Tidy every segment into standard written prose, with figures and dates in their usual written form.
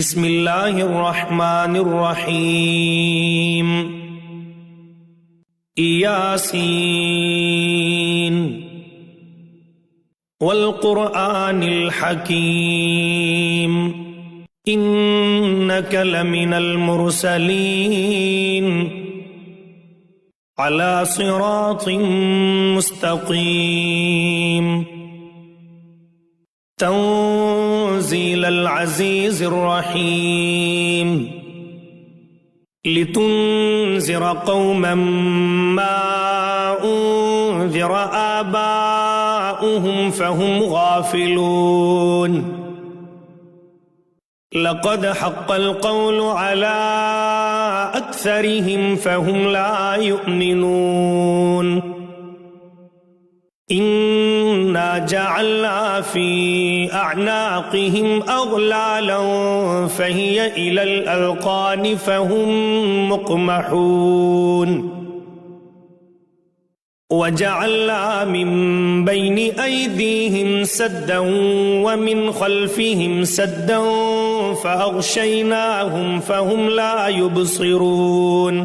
बिस्मिल्लाहिर्रहमानिर्रहीम। यासीन वल क़ुरआनिल हकीम इन्नका लमिनल मुरसलीन अला सिरातिम मुस्तक़ीम तंज़ीलल अज़ीज़िर रहीम लितुन्ज़िर क़ौमम मा उन्ज़िर आबाउहुम फ़हुम गाफ़िलून लक़द हक़्क़ल क़ौलु अला अक्सरिहिम फ़हुम ला युमिनून इन्ना जअलना फ़ी अअनाक़िहिम अग़लालन फ़हिय इलल अज़क़ानि फ़हुम मुक़महून वजअलना मिन बैनि अयदीहिम सद्दन व मिन ख़ल्फ़िहिम सद्दन फ़अग़शयनाहुम फ़हुम ला युबसिरून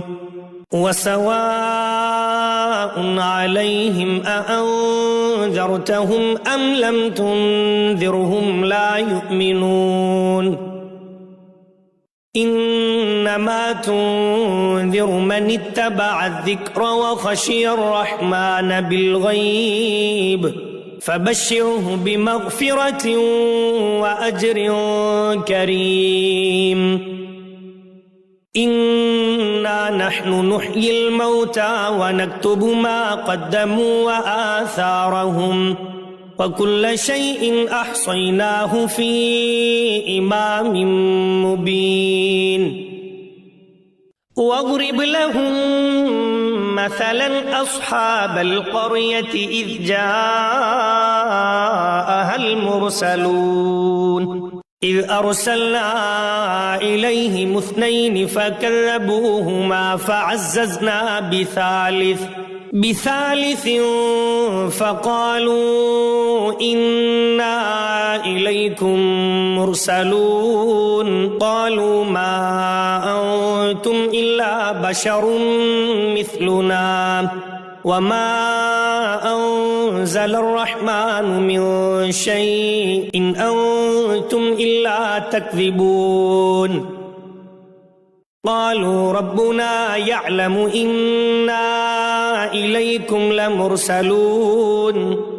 वसवाउन अलैहिम अअन्ज़रतहुम अम लम तुन्ज़िरहुम ला युमिनून इन्नमा तुन्ज़िरु मन इत्तबअ अज़्ज़िक्र व ख़शिय अर्रहमान बिलग़ैब फ़बश्शिरहु बिमग़फ़िरतिन व अज्रिन करीम इन्ना नहनु नुह्यिल मौता व नक्तुबु मा क़द्दमू व आसारहुम व कुल्ल शैइन अहसैनाहु फ़ी इमामिन मुबीन वज़रिब लहुम मसलन अस्हाबल क़र्यति इज़ जाअहल मुरसलून إذ أرسلنا إليهم اثنين فكذبوهما فعززنا بثالث فقالوا إنا إليكم مرسلون قالوا ما أنتم إلا بشر مثلنا وما أنزل الرحمن من شيء إن أنتم إلا تكذبون قالوا ربنا يعلم إنا إليكم لمرسلون